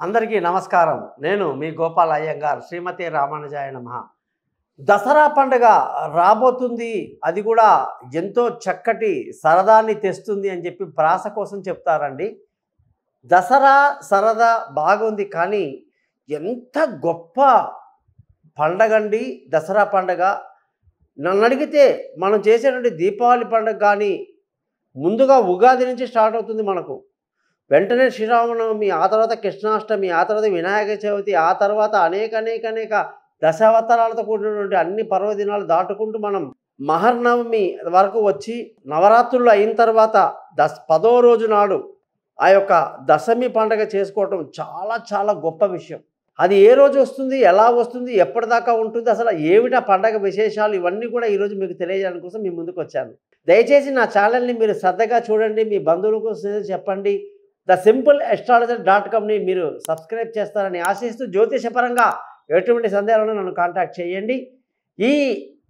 అందరికీ నమస్కారం. నేను మీ గోపాల్ అయ్యంగార్. శ్రీమతి రామానుజాయ నమః. దసరా పండుగ రాబోతుంది. అది కూడా ఎంతో చక్కటి సరదాని తెస్తుంది అని చెప్పి ప్రాస కోసం చెప్తారండి. దసరా సరదా బాగుంది, కానీ ఎంత గొప్ప పండగండి దసరా పండగ. నన్ను అడిగితే మనం చేసేటువంటి దీపావళి పండుగ కానీ ముందుగా ఉగాది నుంచి స్టార్ట్ అవుతుంది మనకు. వెంటనే శ్రీరామనవమి, ఆ తర్వాత కృష్ణాష్టమి, ఆ తర్వాత వినాయక చవితి, ఆ తర్వాత అనేక దశావతారాలతో కూడినటువంటి అన్ని పర్వదినాలు దాటుకుంటూ మనం మహర్నవమి వరకు వచ్చి నవరాత్రులు అయిన తర్వాత 10వ రోజు నాడు ఆ యొక్క దశమి పండుగ చేసుకోవటం చాలా చాలా గొప్ప విషయం. అది ఏ రోజు వస్తుంది, ఎలా వస్తుంది, ఎప్పటిదాకా ఉంటుంది, అసలు ఏమిటా పండగ విశేషాలు, ఇవన్నీ కూడా ఈరోజు మీకు తెలియజేయడం కోసం మీ ముందుకు వచ్చాను. దయచేసి నా ఛానల్ని మీరు శ్రద్ధగా చూడండి, మీ బంధువులకు చెప్పండి. thesimple.astrologer.comని మీరు సబ్స్క్రైబ్ చేస్తారని ఆశిస్తూ, జ్యోతిషపరంగా ఎటువంటి సందేహాలను నన్ను కాంటాక్ట్ చేయండి. ఈ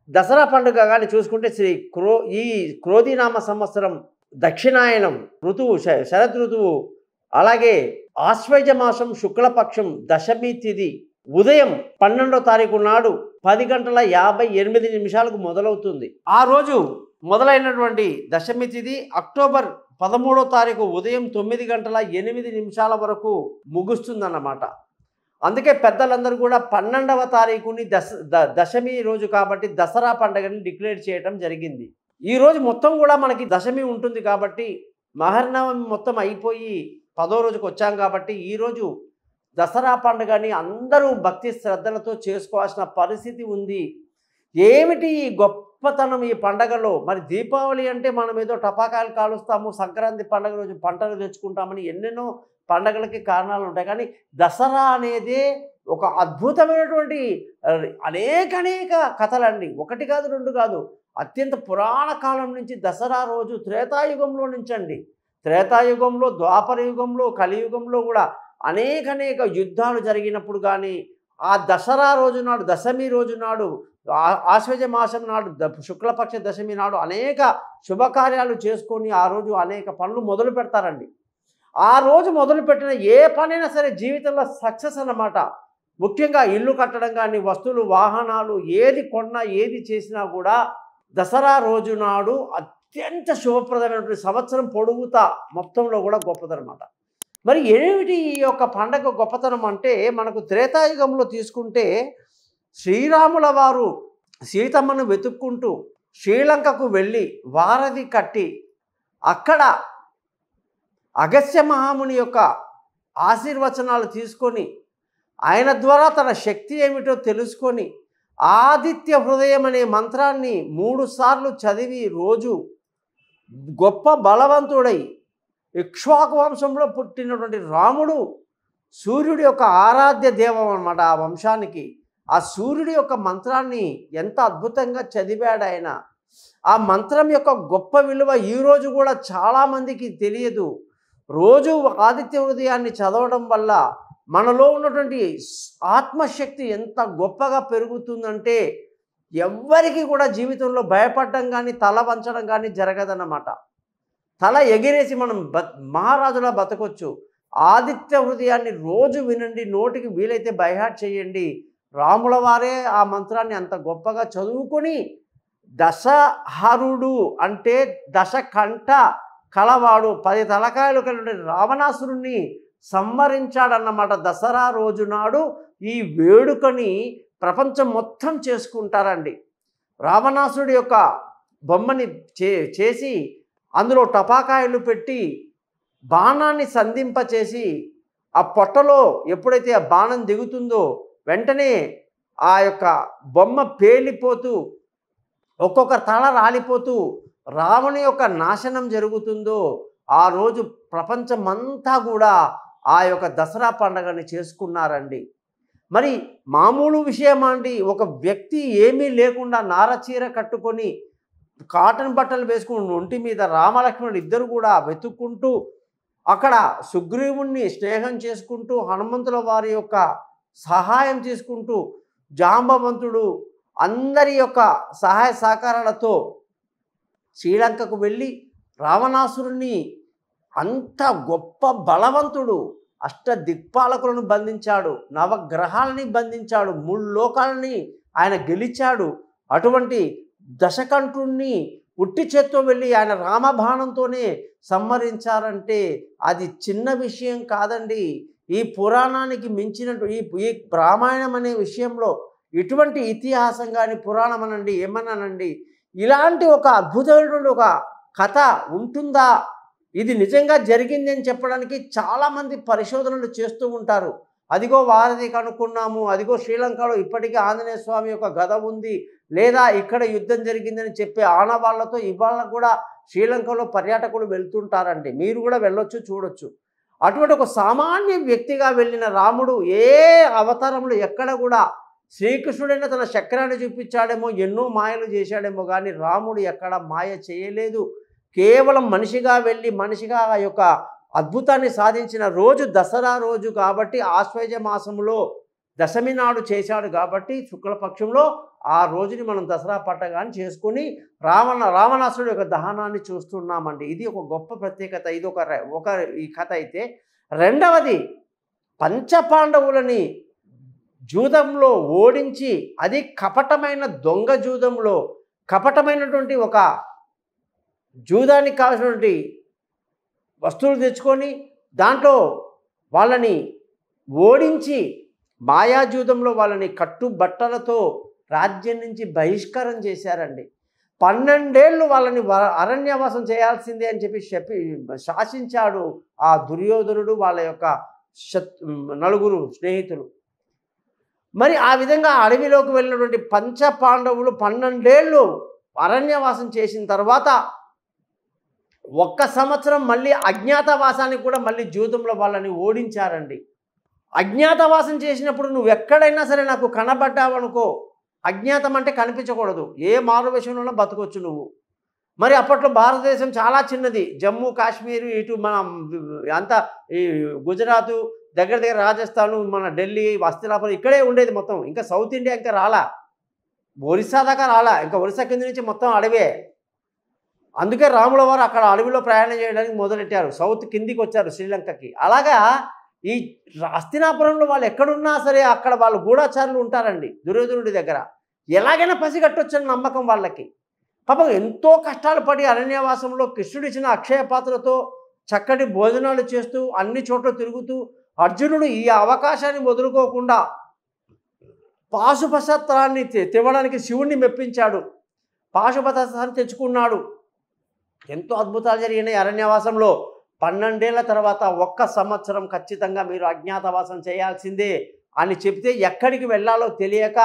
దసరా పండుగ కానీ చూసుకుంటే ఈ క్రోధినామ సంవత్సరం దక్షిణాయనం ఋతువు, శరద్ ఋతువు, అలాగే ఆశ్వయుజ మాసం శుక్లపక్షం దశమి తిథి ఉదయం 12వ తారీఖు నాడు 10:58 మొదలవుతుంది. ఆ రోజు మొదలైనటువంటి దశమి తిథి అక్టోబర్ 13వ తారీఖు ఉదయం 9:08 వరకు ముగుస్తుందన్నమాట. అందుకే పెద్దలందరూ కూడా 12వ తారీఖుని దశమి రోజు కాబట్టి దసరా పండుగని డిక్లేర్ చేయడం జరిగింది. ఈ రోజు మొత్తం కూడా మనకి దశమి ఉంటుంది కాబట్టి మహర్నవమి మొత్తం అయిపోయి 10వ రోజుకు వచ్చాం కాబట్టి ఈరోజు దసరా పండుగని అందరూ భక్తి శ్రద్ధలతో చేసుకోవాల్సిన పరిస్థితి ఉంది. ఏమిటి ఈ గొప్పతనం ఈ పండగలో? మరి దీపావళి అంటే మనం ఏదో టపాకాయలు కాలుస్తాము, సంక్రాంతి పండుగ రోజు పంటలు తెచ్చుకుంటామని ఎన్నెన్నో పండగలకి కారణాలు ఉంటాయి. కానీ దసరా అనేది ఒక అద్భుతమైనటువంటి అనేక కథలండి. ఒకటి కాదు, రెండు కాదు, అత్యంత పురాణ కాలం నుంచి దసరా రోజు త్రేతాయుగంలో నుంచి అండి. త్రేతాయుగంలో, ద్వాపర యుగంలో, కలియుగంలో కూడా అనేక యుద్ధాలు జరిగినప్పుడు కానీ ఆ దసరా రోజు నాడు, దశమి రోజు నాడు, ఆశ్వయుజ మాసం నాడు, శుక్లపక్ష దశమి నాడు అనేక శుభకార్యాలు చేసుకొని ఆ రోజు అనేక పనులు మొదలు పెడతారండి. ఆ రోజు మొదలుపెట్టిన ఏ పనైనా సరే జీవితంలో సక్సెస్ అన్నమాట. ముఖ్యంగా ఇల్లు కట్టడం కానీ, వస్తువులు, వాహనాలు ఏది కొన్నా ఏది చేసినా కూడా దసరా రోజు నాడు అత్యంత శుభప్రదమైనటువంటి సంవత్సరం పొడుగుతా మొత్తంలో కూడా గొప్పదనమాట. మరి ఏమిటి ఈ యొక్క పండగ గొప్పతనం అంటే, మనకు త్రేతాయుగంలో తీసుకుంటే శ్రీరాముల వారు సీతమ్మను వెతుక్కుంటూ శ్రీలంకకు వెళ్ళి వారధి కట్టి అక్కడ అగస్త్య మహాముని యొక్క ఆశీర్వచనాలు తీసుకొని ఆయన ద్వారా తన శక్తి ఏమిటో తెలుసుకొని ఆదిత్య హృదయం అనే మంత్రాన్ని 3 సార్లు చదివి రోజు గొప్ప బలవంతుడై ఇక్ష్వాకు వంశంలో పుట్టినటువంటి రాముడు సూర్యుడి యొక్క ఆరాధ్య దేవం అన్నమాట. ఆ వంశానికి ఆ సూర్యుడి యొక్క మంత్రాన్ని ఎంత అద్భుతంగా చదివాడు ఆయన. ఆ మంత్రం యొక్క గొప్ప విలువ ఈరోజు కూడా చాలామందికి తెలియదు. రోజు ఆదిత్య హృదయాన్ని చదవడం వల్ల మనలో ఉన్నటువంటి ఆత్మశక్తి ఎంత గొప్పగా పెరుగుతుందంటే ఎవ్వరికి కూడా జీవితంలో భయపడడం కానీ తల వంచడం కానీ జరగదన్నమాట. తల ఎగిరేసి మనం మహారాజులా బతకొచ్చు. ఆదిత్య హృదయాన్ని రోజు వినండి, నోటికి వీలైతే బైహార్ట్ చేయండి. రాముల వారే ఆ మంత్రాన్ని అంత గొప్పగా చదువుకొని దశహరుడు అంటే దశకంఠ కలవాడు, 10 తలకాయలు కలిగిన రావణాసురుణ్ణి సంహరించాడన్నమాట. దసరా రోజు నాడు ఈ వేడుకని ప్రపంచం మొత్తం చేసుకుంటారండి. రావణాసురుడి యొక్క బొమ్మని చేసి అందులో టపాకాయలు పెట్టి బాణాన్ని సంధింపచేసి ఆ పొట్టలో ఎప్పుడైతే ఆ బాణం దిగుతుందో వెంటనే ఆ యొక్క బొమ్మ పేలిపోతూ ఒక్కొక్క తల రాలిపోతూ రావణి యొక్క నాశనం జరుగుతుందో ఆ రోజు ప్రపంచమంతా కూడా ఆ యొక్క దసరా పండుగని చేసుకున్నారండి. మరి మామూలు విషయం అండి, ఒక వ్యక్తి ఏమీ లేకుండా నారచీర కట్టుకొని కాటన్ బట్టలు వేసుకుని ఒంటి మీద రామలక్ష్మణుడు ఇద్దరు కూడా వెతుక్కుంటూ అక్కడ సుగ్రీవుణ్ణి స్నేహం చేసుకుంటూ హనుమంతుల వారి యొక్క సహాయం తీసుకుంటూ జాంబవంతుడు అందరి యొక్క సహాయ సహకారాలతో శ్రీలంకకు వెళ్ళి రావణాసురుణ్ణి అంత గొప్ప బలవంతుడు దిక్పాలకులను బంధించాడు, నవగ్రహాలని బంధించాడు, 3 లోకాలని ఆయన గెలిచాడు. అటువంటి దశకంఠుణ్ణి ఉట్టి చేత్తో వెళ్ళి ఆయన రామబాణంతోనే సంహరించారంటే అది చిన్న విషయం కాదండి. ఈ పురాణానికి మించినట్టు ఈ రామాయణం అనే విషయంలో ఇటువంటి ఇతిహాసం కానీ పురాణం అనండి ఏమన్నానండి, ఇలాంటి ఒక అద్భుతమైనటువంటి ఒక కథ ఉంటుందా, ఇది నిజంగా జరిగింది అని చెప్పడానికి చాలామంది పరిశోధనలు చేస్తూ ఉంటారు. అదిగో వారధి కనుక్కున్నాము, అదిగో శ్రీలంకలో ఇప్పటికీ ఆంజనేయ స్వామి యొక్క గద ఉంది, లేదా ఇక్కడ యుద్ధం జరిగిందని చెప్పే ఆనవాళ్లతో ఇవాళ కూడా శ్రీలంకలో పర్యాటకులు వెళ్తుంటారండి. మీరు కూడా వెళ్ళొచ్చు, చూడొచ్చు. అటువంటి ఒక సామాన్య వ్యక్తిగా వెళ్ళిన రాముడు ఏ అవతారంలో ఎక్కడ కూడా శ్రీకృష్ణుడైనా తన చక్రాన్ని చూపించాడేమో, ఎన్నో మాయలు చేశాడేమో, కానీ రాముడు ఎక్కడ మాయ చేయలేదు. కేవలం మనిషిగా వెళ్ళి మనిషిగా ఆ యొక్క అద్భుతాన్ని సాధించిన రోజు దసరా రోజు కాబట్టి, ఆశ్వయుజ మాసంలో దశమి నాడు చేశాడు కాబట్టి శుక్లపక్షంలో ఆ రోజుని మనం దసరా పండగని చేసుకుని రావణాసురుడు యొక్క దహనాన్ని చూస్తున్నామండి. ఇది ఒక గొప్ప ప్రత్యేకత. ఇది ఒక ఈ కథ అయితే, రెండవది పంచపాండవులని జూదంలో ఓడించి, అది కపటమైన దొంగ జూదంలో కపటమైనటువంటి ఒక జూదానికి కావాల్సినటువంటి వస్తువులు తెచ్చుకొని దాంట్లో వాళ్ళని ఓడించి మాయాజూదంలో వాళ్ళని కట్టుబట్టలతో రాజ్యం నుంచి బహిష్కారం చేశారండి. 12 ఏళ్ళు వాళ్ళని అరణ్యవాసం చేయాల్సిందే అని చెప్పి శాసించాడు ఆ దుర్యోధనుడు, వాళ్ళ యొక్క 9 స్నేహితులు. మరి ఆ విధంగా అడవిలోకి వెళ్ళినటువంటి పంచ పాండవులు 12 ఏళ్ళు అరణ్యవాసం చేసిన తర్వాత 1 సంవత్సరం మళ్ళీ అజ్ఞాతవాసానికి కూడా మళ్ళీ జూదంలో వాళ్ళని ఓడించారండి. అజ్ఞాతవాసం చేసినప్పుడు నువ్వు ఎక్కడైనా సరే నాకు కనబడ్డావనుకో, అజ్ఞాతం అంటే కనిపించకూడదు, ఏ మారువేషంలోనూ బతకొచ్చు నువ్వు. మరి అప్పట్లో భారతదేశం చాలా చిన్నది, జమ్మూ కాశ్మీర్ ఇటు మన అంతా ఈ గుజరాత్ దగ్గర రాజస్థాను, మన ఢిల్లీ, హస్తినాపురం ఇక్కడే ఉండేది మొత్తం. ఇంకా సౌత్ ఇండియా ఇంకా రాలా, ఒరిస్సా దాకా రాలా, ఇంకా ఒరిస్సా కింద నుంచి మొత్తం అడవే. అందుకే రాముల వారు అక్కడ అడవిలో ప్రయాణం చేయడానికి మొదలెట్టారు, సౌత్ కిందికి వచ్చారు శ్రీలంకకి. అలాగా ఈ హస్తినాపురంలో వాళ్ళు ఎక్కడున్నా సరే అక్కడ వాళ్ళు గూఢాచారులు ఉంటారండి దుర్యోధనుడి దగ్గర. ఎలాగైనా పసిగట్టొచ్చని నమ్మకం వాళ్ళకి. పాపం ఎంతో కష్టాలు పడి అరణ్యవాసంలో కృష్ణుడిచ్చిన అక్షయ పాత్రతో చక్కటి భోజనాలు చేస్తూ అన్ని చోట్ల తిరుగుతూ అర్జునుడు ఈ అవకాశాన్ని వదులుకోకుండా పాశుపతాస్త్రాన్ని తెవడానికి శివుణ్ణి మెప్పించాడు, పాశుపతాస్త్రాన్ని తెచ్చుకున్నాడు. ఎంతో అద్భుతాలు జరిగినాయి అరణ్యవాసంలో. 12 ఏళ్ల తర్వాత 1 సంవత్సరం ఖచ్చితంగా మీరు అజ్ఞాతవాసం చేయాల్సిందే అని చెప్తే ఎక్కడికి వెళ్ళాలో తెలియక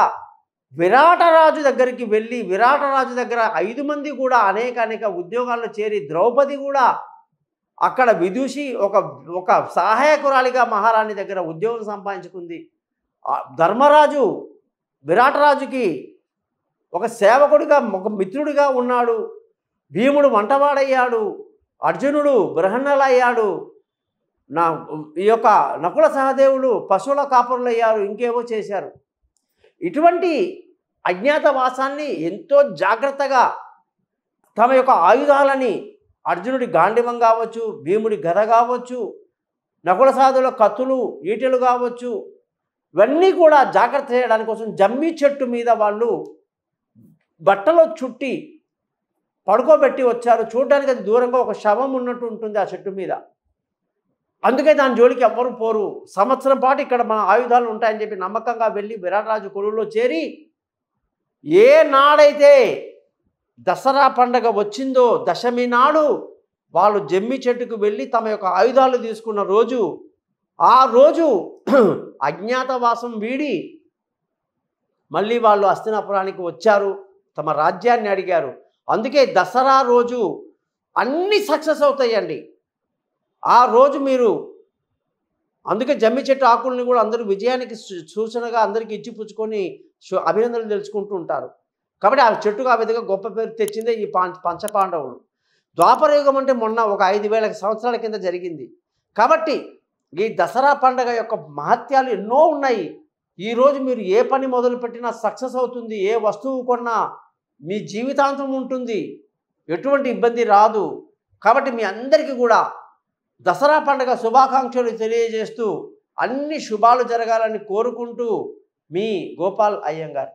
విరాటరాజు దగ్గరికి వెళ్ళి, విరాటరాజు దగ్గర 5 మంది కూడా అనేక ఉద్యోగాల్లో చేరి, ద్రౌపది కూడా అక్కడ విదూషి ఒక సహాయకురాలిగా మహారాణి దగ్గర ఉద్యోగం సంపాదించుకుంది. ధర్మరాజు విరాటరాజుకి ఒక సేవకుడిగా, ఒక మిత్రుడిగా ఉన్నాడు. భీముడు వంటవాడయ్యాడు, అర్జునుడు బృహన్నలయ్యాడు, ఈ యొక్క నకుల సహదేవులు పశువుల కాపరులయ్యారు, ఇంకేవో చేశారు. ఇటువంటి అజ్ఞాతవాసాన్ని ఎంతో జాగ్రత్తగా తమ యొక్క ఆయుధాలని, అర్జునుడి గాండివం కావచ్చు, భీముడి గద కావచ్చు, నకుల సహదేవుల కత్తులు, ఈటెలు కావచ్చు, ఇవన్నీ కూడా జాగ్రత్త చేయడానికి కోసం జమ్మి చెట్టు మీద వాళ్ళు బట్టలో చుట్టి పడుకోబెట్టి వచ్చారు. చూడడానికి అది దూరంగా ఒక శవం ఉన్నట్టు ఉంటుంది ఆ చెట్టు మీద. అందుకే దాని జోలికి ఎవ్వరూ పోరు. సంవత్సరం పాటు ఇక్కడ మన ఆయుధాలు ఉంటాయని చెప్పి నమ్మకంగా వెళ్ళి విరాటరాజు కొలువులో చేరి, ఏ నాడైతే దసరా పండగ వచ్చిందో దశమి నాడు వాళ్ళు జమ్మి చెట్టుకు వెళ్ళి తమ యొక్క ఆయుధాలు తీసుకున్న రోజు, ఆ రోజు అజ్ఞాతవాసం వీడి మళ్ళీ వాళ్ళు హస్తినాపురానికి వచ్చారు, తమ రాజ్యాన్ని అడిగారు. అందుకే దసరా రోజు అన్నీ సక్సెస్ అవుతాయండి. ఆ రోజు మీరు అందుకే జమ్మి చెట్టు ఆకుల్ని కూడా అందరూ విజయానికి సూచనగా అందరికీ ఇచ్చి పుచ్చుకొని అభినందనలు తెలుసుకుంటూ ఉంటారు. కాబట్టి ఆ చెట్టుకు ఆ విధంగా గొప్ప పేరు తెచ్చిందే ఈ పంచపాండవులు. ద్వాపరయుగం అంటే మొన్న ఒక 5000 సంవత్సరాల కింద జరిగింది. కాబట్టి ఈ దసరా పండగ యొక్క మహత్యాలు ఎన్నో ఉన్నాయి. ఈరోజు మీరు ఏ పని మొదలుపెట్టినా సక్సెస్ అవుతుంది, ఏ వస్తువు కొన్నా మీ జీవితాంతం ఉంటుంది, ఎటువంటి ఇబ్బంది రాదు. కాబట్టి మీ అందరికీ కూడా దసరా పండుగ శుభాకాంక్షలు తెలియజేస్తూ అన్ని శుభాలు జరగాలని కోరుకుంటూ మీ గోపాల్ అయ్యంగార్.